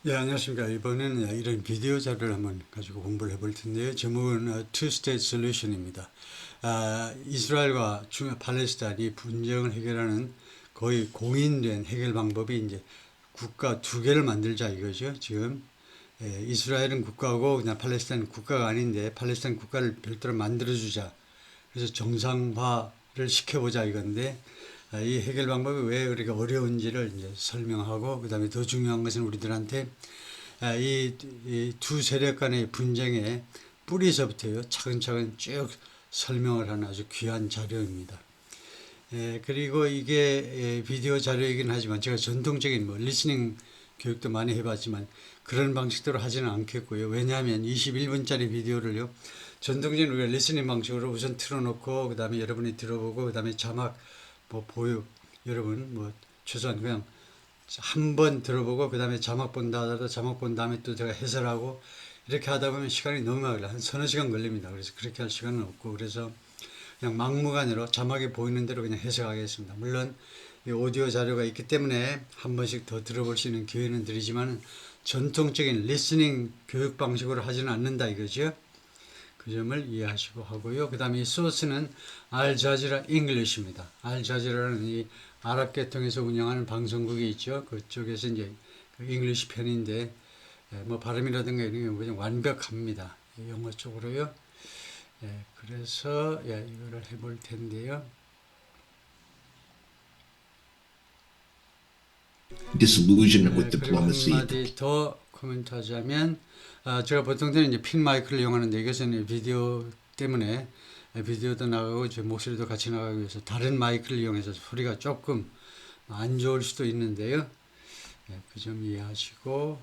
네, 안녕하십니까. 이번에는 이런 비디오 자료를 한번 가지고 공부를 해볼 텐데요. 제목은 Two-State Solution입니다. 이스라엘과 팔레스타인이 분쟁을 해결하는 거의 공인된 해결 방법이 이제 국가 두 개를 만들자 이거죠. 지금 이스라엘은 국가고 그냥 팔레스타인 국가가 아닌데 팔레스타인 국가를 별도로 만들어주자. 그래서 정상화를 시켜보자 이건데 이 해결 방법이 왜 그렇게 어려운지를 이제 설명하고 그다음에 더 중요한 것은 우리들한테 이 두 세력 간의 분쟁의 뿌리서부터요 차근차근 쭉 설명을 하는 아주 귀한 자료입니다. 그리고 이게 비디오 자료이긴 하지만 제가 전통적인 뭐 리스닝 교육도 많이 해봤지만 그런 방식대로 하지는 않겠고요. 왜냐하면 21분짜리 비디오를요 전통적인 우리가 리스닝 방식으로 우선 틀어놓고 그 다음에 여러분이 들어보고 그 다음에 자막 뭐 보유 여러분 뭐 최소한 그냥 한 번 들어보고 그 다음에 자막 본다 하더라도 자막 본 다음에 또 제가 해설하고 이렇게 하다 보면 시간이 너무 많이 걸려요. 한 서너 시간 걸립니다. 그래서 그렇게 할 시간은 없고 그래서 그냥 막무가내로 자막이 보이는 대로 그냥 해석하겠습니다. 물론 이 오디오 자료가 있기 때문에 한 번씩 더 들어볼 수 있는 기회는 드리지만 전통적인 리스닝 교육 방식으로 하지는 않는다 이거죠. 그 점을 이해하시고 하고요. 그 다음에 이 소스는 알자지라 잉글리시입니다. 알자지라는 이 아랍 계통에서 운영하는 방송국이 있죠. 그쪽에서 이제 그 잉글리시 편인데 뭐 발음이라든가 이런 게 그냥 완벽합니다. 영어 쪽으로요. 그래서 이거를 해볼 텐데요. disillusionment with 그리고 diplomacy. 한마디 더 코멘트하자면 제가 보통 때는 이제 핀 마이크를 이용하는데 이것은 비디오 때문에 비디오도 나가고 제 목소리도 같이 나가기 위해서 다른 마이크를 이용해서 소리가 조금 안 좋을 수도 있는데요. 그 점 이해하시고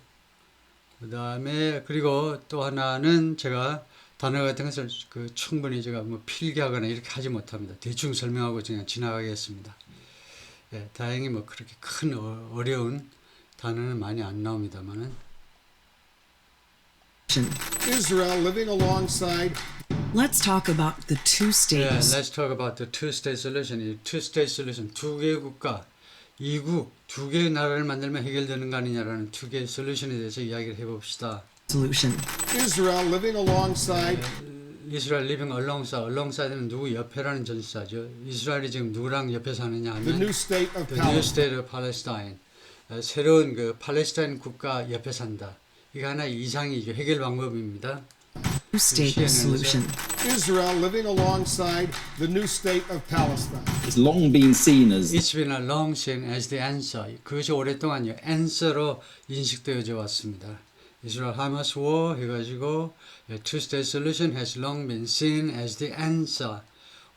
그 다음에 그리고 또 하나는 제가 단어 같은 것을 충분히 제가 뭐 필기하거나 이렇게 하지 못합니다. 대충 설명하고 그냥 지나가겠습니다. 다행히 뭐 그렇게 큰 어려운 단어는 많이 안 나옵니다만은. Israel living alongside. Let's talk about the two-state. Let's talk about the two-state solution. 이 two-state solution, 두 개의 국가, 이국, 두 개의 나라를 만들면 해결되는 거 아니냐라는 두 개의 솔루션에 대해서 이야기를 해봅시다. Solution. Israel living alongside. 이스라엘 living alongside는 누구 옆에라는 전치사죠. 이스라엘이 지금 누구랑 옆에 사느냐 The new 하면 state of The new Palestine. state of Palestine. 새로운 그 팔레스타인 국가 옆에 산다. 이거 하나의 이상이죠. 해결 방법입니다. Two-state solution. Israel living alongside the new state of Palestine. It's long been seen as It's been a long seen as the answer. 그것이 오랫동안요 answer로 인식되어져 왔습니다. Israel Hamas war 해가지고 two-state solution has long been seen as the answer.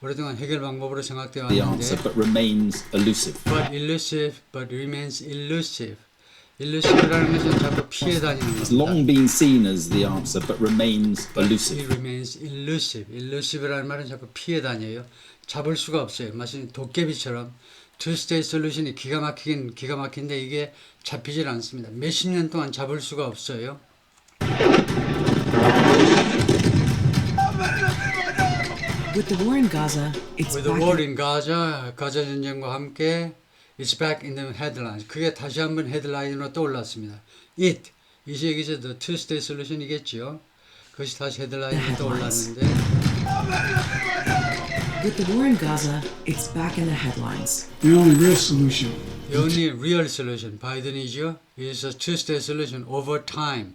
오랫동안 해결 방법으로 생각되어 the 왔는데 answer, but remains elusive. but elusive, but remains elusive. elusive라는 것은 자꾸 피해 다니는 It's 겁니다. long been seen as the answer, but remains It elusive. remains elusive. elusive라는 말은 자꾸 피해 다녀요. 잡을 수가 없어요. 마치 도깨비처럼 two-state solution이 기가 막히긴 기가 막힌데 이게 잡히질 않습니다. 몇십 년 동안 잡을 수가 없어요. With the war in Gaza, it's With the back war in Gaza, 가자 전쟁과 함께 It's back in the headlines. 그게 다시 한번 헤드라인으로 떠올랐습니다. 이제 여기서 the two-state solution이겠죠. 그것이 다시 헤드라인으로 떠올랐는데 With the war in Gaza, it's back in the headlines. The only real solution. The only real solution, 바이든이죠. is a two-state solution over time.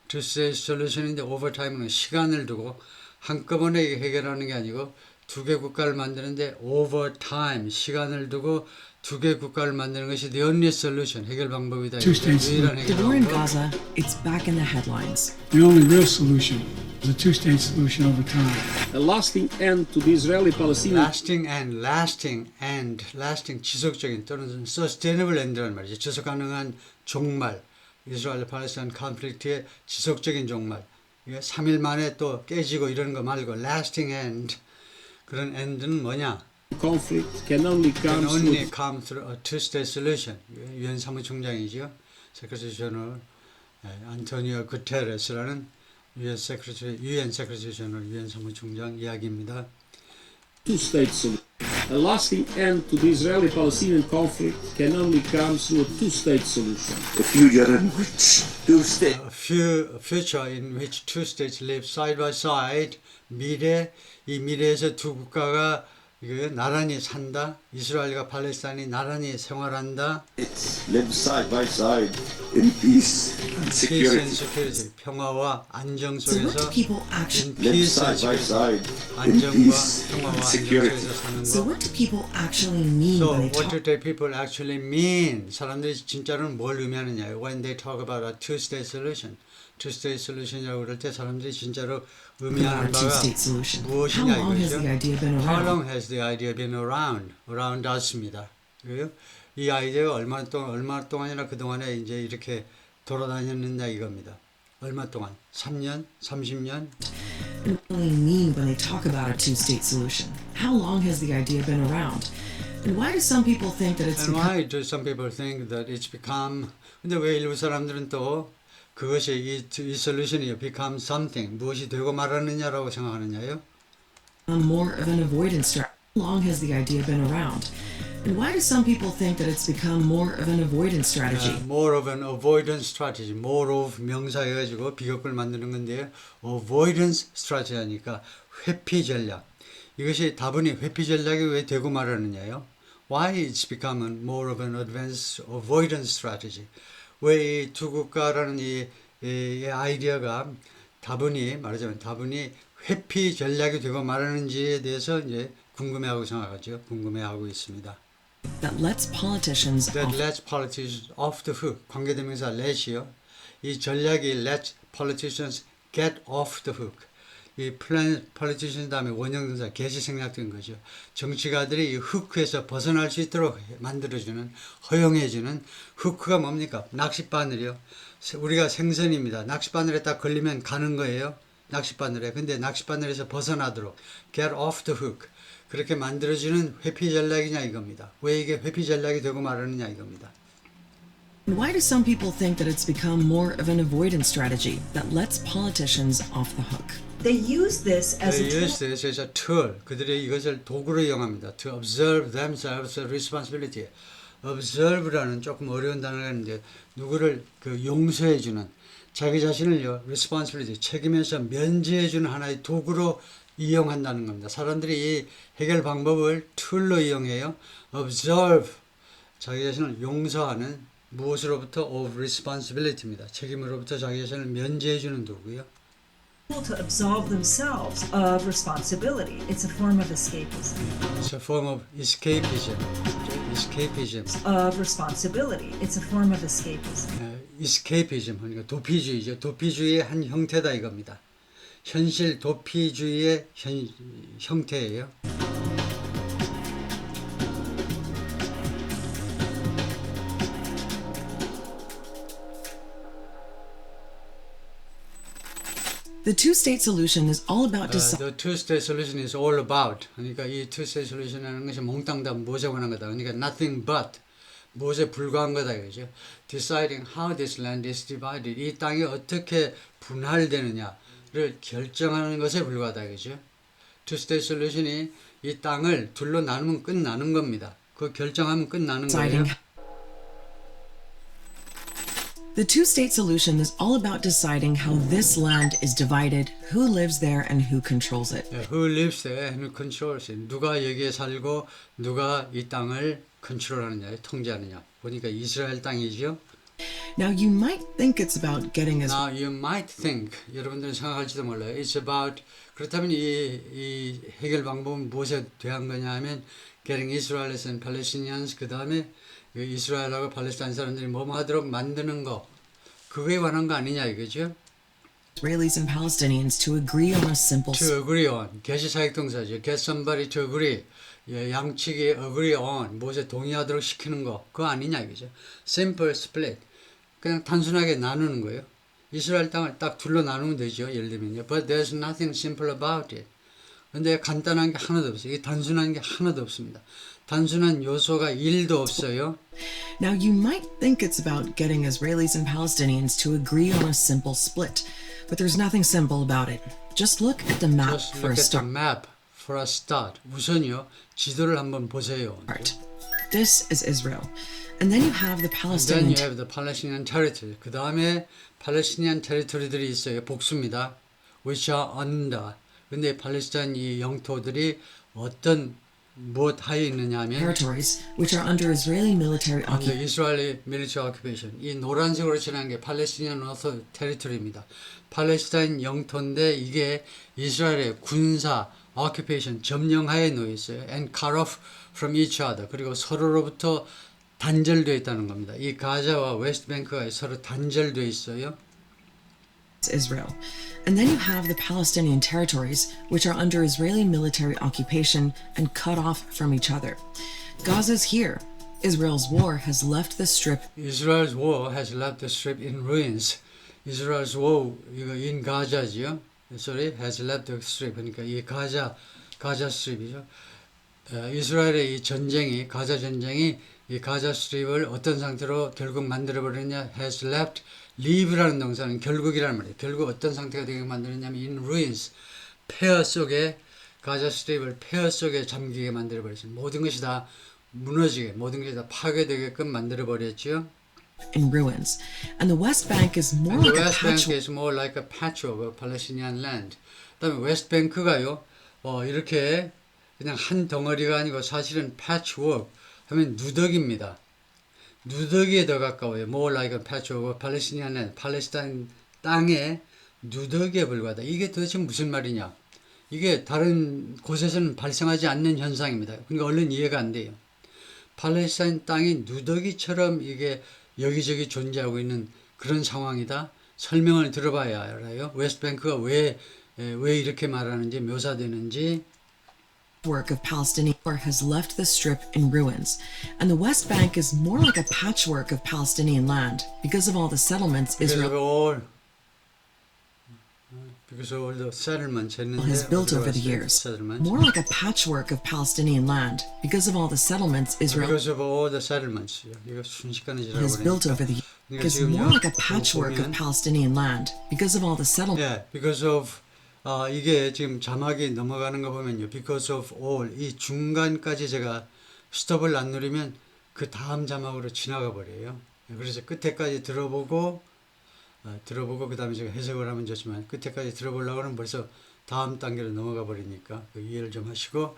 two-state solution인데 over time은 시간을 두고 한꺼번에 해결하는 게 아니고 두 개 국가를 만드는데 over time, 시간을 두고 두 개 국가를 만드는 것이 the only solution, 해결 방법이다. Two-state 유일한 The 해결 war in 방법. Gaza, it's back in the headlines. The only real solution is a two-state solution over time. A lasting end to the Israeli-Palestinian lasting 지속적인 또는 sustainable end라는 말이죠. 지속 가능한 종말, 이스라엘 팔레스타인 컨플릭트의 지속적인 종말. 이게 3일 만에 또 깨지고 이러는 거 말고 lasting end. 그런 end는 뭐냐? conflict can only Can come only through come through a two-state solution. 유엔 사무총장이죠. 세크레터리 제너럴 안토니오 구테레스라는 유엔 세크레터리 제너럴 유엔 사무총장 이야기입니다. two-state solution. A lasting end to the Israeli-Palestinian conflict can only come through a two-state solution. The future in which two states A future in which two states live side by side. 미래, 이 미래에서 두 국가가 나란히 산다. 이스라엘과 팔레스타인이 나란히 생활한다. live side by side in peace and Peace and security. security. 평화와 안정 So what do 속에서 people actually in Live peace and side by security. side in 안정과 peace 평화와 and 안정 security. 속에서 사는 So 거. what do people actually mean So when they what talk do the people actually mean? 사람들이 진짜로는 뭘 의미하느냐? When they talk about a two-state solution. two-state solution이라고 그럴 때 사람들이 진짜로 about 의미하는 a 바가 two-state solution? How 무엇이냐 long has 이거죠. the idea been How around? long has the idea been around? Around us입니다. 그래요? 이 아이디어가 얼마 동안이나 그 동안에 이제 이렇게 돌아다녔느냐 이겁니다. 얼마 동안? 3년? 30년? What do they mean when they talk about a two-state solution? How long has the idea been around? And why do some people think that it's And become why do some people think that it's become? 근데 왜 일부 사람들은 또 그것이 이 솔루션이 become something 무엇이 되고 말았느냐라고 생각하느냐요? more of an avoidance strategy? How long has the idea been around? And why do some people think that it's become more of an avoidance strategy? More of an avoidance strategy. More of 명사여가지고 비교급을 만드는 건데요. Avoidance strategy 하니까 회피 전략. 이것이 다분히 회피 전략이 왜 되고 말하느냐요? Why it's become more of an advanced avoidance strategy. 왜 이 두 국가라는 이 아이디어가 말하자면 다분히 회피 전략이 되고 말하는지에 대해서 이제 궁금해하고 생각하죠. 궁금해하고 있습니다. That lets politicians That off lets politicians off the hook. 관계대명사 let이요. 이 전략이 let politicians get off the hook. 이 politician 다음에 원형동사 get이 생략된 거죠. 정치가들이 이 후크에서 벗어날 수 있도록 만들어주는, 허용해주는 후크가 뭡니까? 낚싯바늘이요. 우리가 생선입니다. 낚싯바늘에 딱 걸리면 가는 거예요. 낚싯바늘에. 근데 낚싯바늘에서 벗어나도록 get off the hook. 그렇게 만들어주는 회피 전략이냐 이겁니다. 왜 이게 회피 전략이 되고 말하느냐 이겁니다. And why do some people think that it's become more of an avoidance strategy that lets politicians off the hook? They use this as a They tool. use this as a tool. 그들이 이것을 도구로 이용합니다. To observe themselves responsibility. Observe라는 조금 어려운 단어가 있는데 누구를 용서해주는 자기 자신을요 responsibility 책임에서 면제해주는 하나의 도구로 이용한다는 겁니다. 사람들이 이 해결 방법을 툴로 이용해요. Observe 자기 자신을 용서하는 무엇으로부터 of responsibility입니다. 책임으로부터 자기 자신을 면제해주는 도구요. To absolve themselves of responsibility. It's a form of escapism. It's a form of escapism. Escapism. Of responsibility. It's a form of escapism. escapism 그러니까 도피주의죠. 도피주의의 한 형태다 이겁니다. 현실 도피주의의 형태예요. The two-state solution is all about deciding The two-state solution is all about. 그러니까 이 two-state solution이라는 것이 몽땅 다 무엇에 관한 거다. 그러니까 nothing but 무엇에 불과한 거다 이거죠. Deciding how this land is divided. 이 땅이 어떻게 분할되느냐를 결정하는 것에 불과하다 이거죠. Two-state solution이 이 땅을 둘로 나누면 끝나는 겁니다. 그 결정하면 끝나는 거예요. The two-state solution is all about deciding how this land is divided, who lives there, and who controls it. Who lives there and who controls it. 누가 여기에 살고 누가 이 땅을 컨트롤하느냐, 통제하느냐. 보니까 이스라엘 땅이죠. Now you might think it's about getting as Now you might think, 여러분들은 생각할지도 몰라요. It's about, 그렇다면 이 해결 방법은 무엇에 대한 거냐 하면 getting Israelis and Palestinians, 그 다음에 이스라엘하고 팔레스타인 사람들이 뭐뭐 하도록 만드는 거, 그거에 관한 거 아니냐 이거죠. Israelis and Palestinians to agree on a simple To agree on, 개시사역 동사죠. Get somebody to agree. 양측이 agree on, 무엇에 동의하도록 시키는 거, 그거 아니냐 이거죠. Simple split. 그냥 단순하게 나누는 거예요. 이스라엘 땅을 딱 둘로 나누면 되죠. 예를 들면요. But there's nothing simple about it. 근데 간단한 게 하나도 없어요. 이게 단순한 게 하나도 없습니다. 단순한 요소가 1도 없어요. Now you might think it's about getting Israelis and Palestinians to agree on a simple split, but there's nothing simple about it. Just look at the map Just for a look at the start. map for a start. 우선요, 지도를 한번 보세요. This is Israel. And then you have the Then Palestinian you have the Palestinian territory. 그 다음에 팔레스티니안 테리토리들이 있어요. 복수입니다. Which are under. 근데 팔레스타인 이 영토들이 어떤 무엇 하에 있느냐 하면 territories, which are under Israeli military under occupation. Israeli military occupation. 이 노란색으로 칠한 게 팔레스티니안 노스 테리토리입니다. 팔레스타인 영토인데 이게 이스라엘의 군사 occupation 점령하에 놓여 있어요. And cut off from each other. 그리고 서로로부터 단절되어 있다는 겁니다. 이 가자와 웨스트뱅크가 서로 단절되어 있어요. Israel. And then you have the Palestinian territories, which are under Israeli military occupation and cut off from each other. Gaza's here. Israel's war has left the strip Israel's war has left the strip in ruins. Israel's war 이거 in Gaza지요. Sorry, has left the strip. 그러니까 이 가자 스트립이죠. 이스라엘의 이 전쟁이 가자 전쟁이 이 가자 스트립을 어떤 상태로 결국 만들어 버렸냐? has left leave라는 동사는 결국이라는 말이에요. 결국 어떤 상태가 되게 만들었냐면 in ruins, 폐허 속에 가자 스트립을 폐허 속에 잠기게 만들어 버렸어요. 모든 것이 다 무너지게, 모든 것이 다 파괴되게끔 만들어 버렸죠. in ruins. And the West Bank is more The like a West Bank patchwork is more like a patchwork of Palestinian land. 그다음에 웨스트뱅크가요. 이렇게 그냥 한 덩어리가 아니고 사실은 patchwork 하면 누더기입니다. 누더기에 더 가까워요. More like a patchwork of Palestinian land. 팔레스타인 땅의 누더기에 불과하다. 이게 도대체 무슨 말이냐? 이게 다른 곳에서는 발생하지 않는 현상입니다. 그러니까 얼른 이해가 안 돼요. 팔레스타인 땅이 누더기처럼 이게 여기저기 존재하고 있는 그런 상황이다. 설명을 들어봐야 알아요. 웨스트뱅크가 왜 이렇게 말하는지 묘사되는지. work of Palestinian has left the strip in ruins, and the West Bank is more like a patchwork of Palestinian land because of all the settlements Israel Because of all the settlements 했는데 has built over the 어디로 갔어요? years. Settlements. More like a patchwork of Palestinian land because of all the settlements Israel Because of all the settlements. 이거 순식간에 has built 지나버리니까. over the years. 그러니까 Is 지금요, more like a patchwork of 보면, Palestinian land because of all the settlements because of 이게 지금 자막이 넘어가는 거 보면요. Because of all 이 중간까지 제가 스톱을 안 누르면 그 다음 자막으로 지나가 버려요. 그래서 끝에까지 들어보고 그 다음에 제가 해석을 하면 좋지만 끝에까지 들어보려고 하면 벌써 다음 단계로 넘어가 버리니까 그 이해를 좀 하시고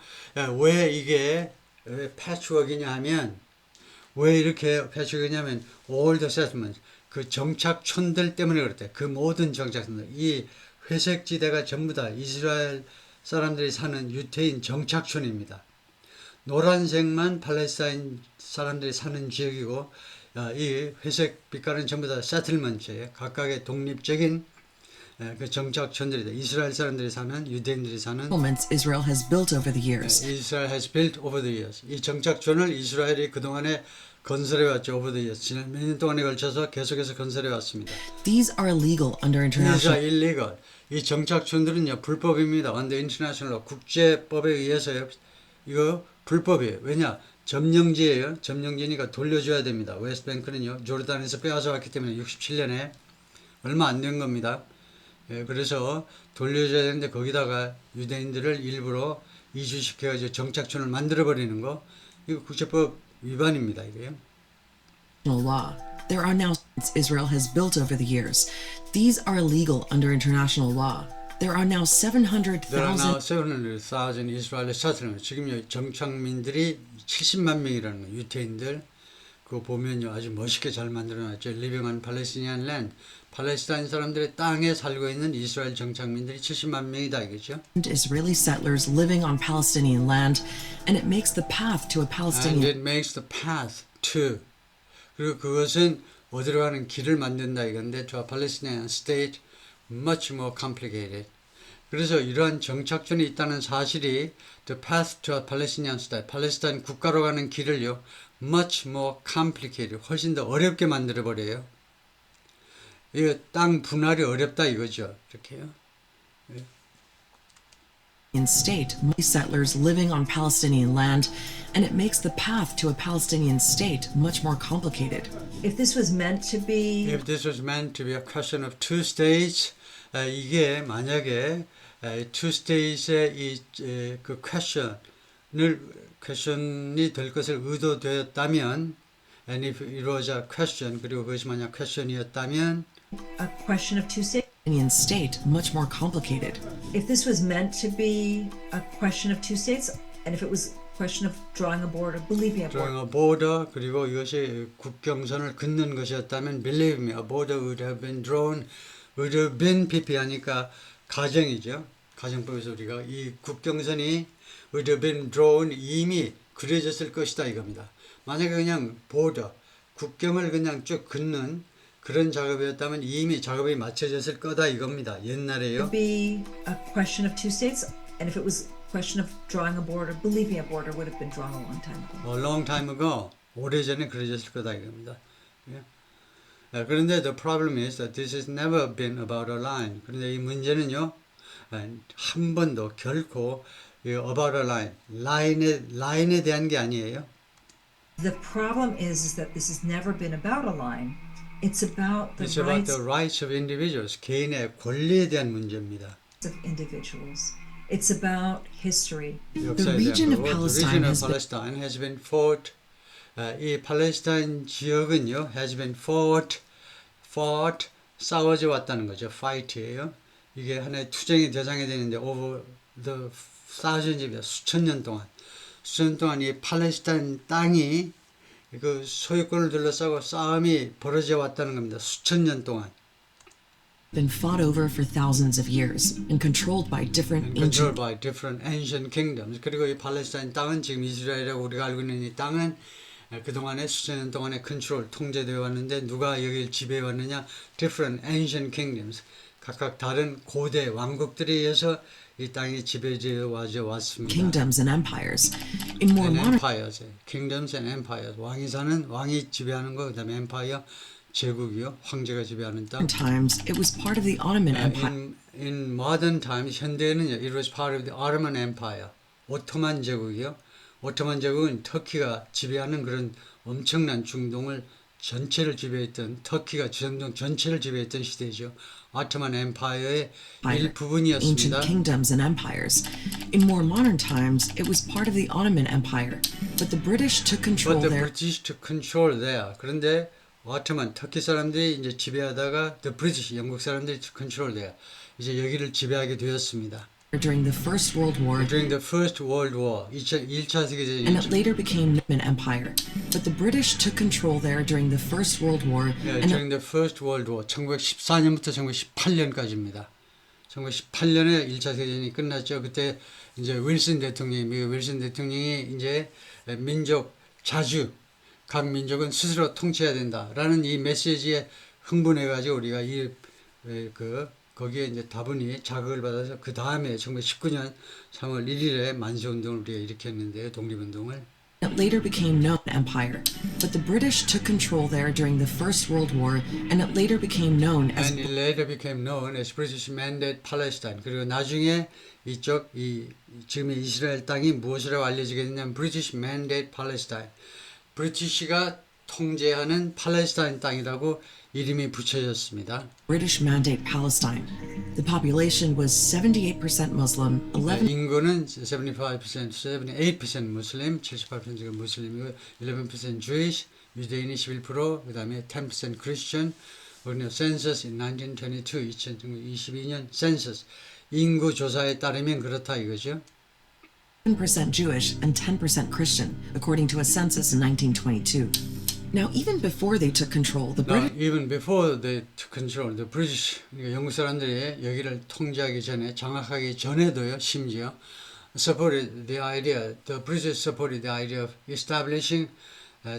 왜 이게 왜 패치워크이냐 하면 왜 이렇게 패치워크냐면 all the settlements 그 정착촌들 때문에 그렇대. 그 모든 정착촌들 이 회색 지대가 전부 다 이스라엘 사람들이 사는 유태인 정착촌입니다. 노란색만 팔레스타인 사람들이 사는 지역이고 이 회색 빛깔은 전부 다 세틀먼트예요. 각각의 독립적인 그 정착촌들이다. 이스라엘 사람들이 사는 유대인들이 사는 Israel has built over the years. Israel has built over the years. 이 정착촌을 이스라엘이 그동안에 건설해 왔죠. over the years. 지난 몇 년 동안에 걸쳐서 계속해서 건설해 왔습니다. These are illegal under These are international illegal. 이 정착촌들은요 불법입니다. under international law. 국제법에 의해서요. 이거 불법이에요. 왜냐? 점령지예요. 점령지니까 돌려줘야 됩니다. 웨스트뱅크는요. 조르단에서 빼앗아 왔기 때문에 67년에 얼마 안 된 겁니다. 그래서 돌려줘야 되는데 거기다가 유대인들을 일부러 이주시켜가지고 정착촌을 만들어버리는 거 이거 국제법 위반입니다. 이게요. law. There are now Israel has built over the years. These are illegal under international law. There are now There are now 700,000 700,000 Israeli settlements. 지금 정착민들이 70만 명이라는 거예요. 유태인들. 그거 보면요. 아주 멋있게 잘 만들어놨죠. Living on Palestinian land. 팔레스타인 사람들의 땅에 살고 있는 이스라엘 정착민들이 70만 명이다 이거죠. Israeli settlers living on Palestinian land, and it makes the path to a And Palestinian it makes the path to. 그리고 그것은 어디로 가는 길을 만든다 이건데 to a Palestinian state much more complicated. 그래서 이러한 정착촌이 있다는 사실이 the path to a Palestinian state, 팔레스타인 국가로 가는 길을요 much more complicated, 훨씬 더 어렵게 만들어 버려요. 이거 땅 분할이 어렵다 이거죠. 이렇게요. state. Settlers living on Palestinian land, and it makes the path to a Palestinian state much more complicated. If this was meant to be If this was meant to be a question of two states, 이게 만약에 two states의 그 question이 될 것을 의도되었다면, and if it was a question, 그리고 그것이 만약 question이었다면, A question of two states. Palestinian state much more complicated. If this was meant to be a question of two states, and if it was a question of drawing a border, believe me, a border. drawing a border, 그리고 이것이 국경선을 긋는 것이었다면, believe me, a border would have been drawn, would have been PP하니까 가정이죠. 가정법에서 우리가 이 국경선이 would have been drawn 이미 그려졌을 것이다 이겁니다. 만약에 그냥 border, 국경을 그냥 쭉 긋는 그런 작업이었다면 이미 작업이 마쳐졌을 거다 이겁니다. 옛날에요. Be a question of two states, and if it was a question of drawing a border, believe me, a border would have been drawn a long time ago. A long time ago, 오래전에 그려졌을 거다 이겁니다. 예. 그런데 the problem is that this has never been about a line. 그런데 이 문제는요, 한 번도 결코 about a line, 라인에 대한 게 아니에요. The problem is that this has never been about a line. It's about the It's about rights the rights of individuals. 개인의 권리에 대한 문제입니다. of individuals. It's about history. 역사에 region 대한 of 거고, the Palestine region of has been- Palestine has been fought. 이 팔레스타인 지역은요, has been fought, 싸워져 왔다는 거죠. fight예요. 이게 하나의 투쟁의 대상이 되는데 over the thousands of years, 수천 년 동안 이 팔레스타인 땅이 그 소유권을 둘러싸고 싸움이 벌어져 왔다는 겁니다. 수천 년 동안. Been fought over for thousands of years and controlled by different controlled ancient by different ancient kingdoms. 그리고 이 팔레스타인 땅은 지금 이스라엘이라고 우리가 알고 있는 이 땅은 그동안에 수천 년 동안에 컨트롤, 통제되어 왔는데 누가 여기를 지배해 왔느냐? different ancient kingdoms. 각각 다른 고대 왕국들에 의해서 이 땅이 지배되어 왔습니다. kingdoms and empires. In more and modern empires, kingdoms and empires. 왕이 지배하는 거, 그다음에 empire, 제국이요, 황제가 지배하는 땅. times, it was part of the Ottoman Empire. In modern times, 현대에는요, it was part of the Ottoman Empire. 오토만 제국이요. 오토만 제국은 터키가 지배하는 그런 엄청난 중동을 전체를 지배했던, 터키가 중동 전체를 지배했던 시대죠. 오토만 엠파이어의 ancient 일부분이었습니다. kingdoms and empires. In more modern times, it was part of the Ottoman Empire, but the British took control But the there. British took control there. 그런데 오토만 터키 사람들이 이제 지배하다가 the British 영국 사람들이 took control there. 이제 여기를 지배하게 되었습니다. During the First World War, During the First World War, 1차 and it 세계대전이죠. later became Ottoman Empire. But the British took control there during the First World War, 예, and during the First World War, 1914년부터 1918년까지입니다. 1918년에 1차 세계대전이 끝났죠. 그때 이제 미국 윌슨 대통령이 이제 민족 자주 각 민족은 스스로 통치해야 된다라는 이 메시지에 흥분해가지고 우리가 거기에 이제 다분히 자극을 받아서 그 다음에 1919년 3월 1일에 만세운동을 우리가 일으켰는데요. 독립운동을. it later became known Empire. But the British took control there during the First World War, and it later became known as And it later became known as British Mandate Palestine. 그리고 나중에 지금의 이스라엘 땅이 무엇이라고 알려지게 됐냐면 British Mandate Palestine. 브리티시가 통제하는 팔레스타인 땅이라고 이름이 붙여졌습니다. British Mandate Palestine. The population was 78% Muslim, 11% 인구는 78% 무슬림, 78%가 무슬림이고 11% Jewish, 유대인이 11%, 그다음에 10% Christian. 우리는 census in 1922, 2022년 census 인구 조사에 따르면 그렇다 이거죠. Jewish and 10% Christian, according to a census in 1922. Now, even before they took control, the Now, British even before they took control, the British, 그러니까 영국 사람들이 여기를 통제하기 전에, 장악하기 전에도요, 심지어 supported the idea, the British supported the idea of establishing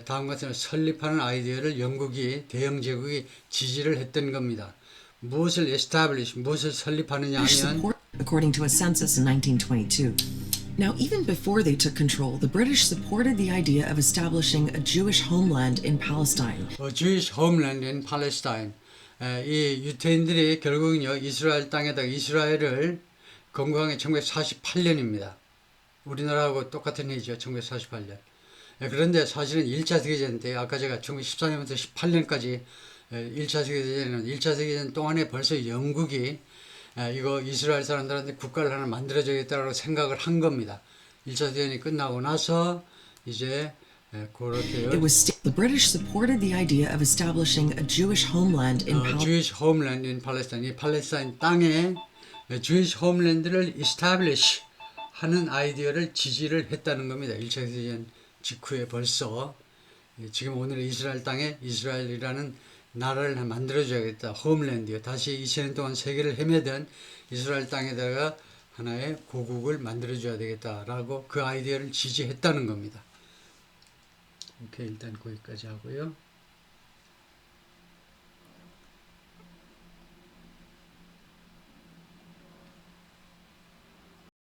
다음과 같은 설립하는 아이디어를 영국이 대영 제국이 지지를 했던 겁니다. 무엇을 establish, 무엇을 설립하느냐 하면 support, according to a census in 1922. Now, even before they took control, the British supported the idea of establishing a Jewish homeland in Palestine. Jewish homeland in Palestine. 이 유태인들이 결국은요 이스라엘 땅에다가 이스라엘을 건국한 게 1948년입니다. 우리나라하고 똑같은 해죠. 1948년. 그런데 사실은 1차 세계대전 때 아까 제가 1914년부터 18년까지 1차 세계대전 동안에 벌써 영국이 이거 이스라엘 사람들한테 국가를 하나 만들어줘야겠다고 생각을 한 겁니다. 1차 대전이 끝나고 나서 이제 그렇게 It was the British supported the idea of establishing a Jewish homeland in Palestine. Jewish homeland in Palestine, 이 팔레스타인 땅에 Jewish homeland를 establish 하는 아이디어를 지지를 했다는 겁니다. 1차 대전 직후에 벌써 지금 오늘의 이스라엘 땅에 이스라엘이라는 나라를 만들어줘야겠다. 홈랜드요. 다시 2000년 동안 세계를 헤매던 이스라엘 땅에다가 하나의 고국을 만들어줘야 되겠다라고 그 아이디어를 지지했다는 겁니다. 오케이, 일단 거기까지 하고요.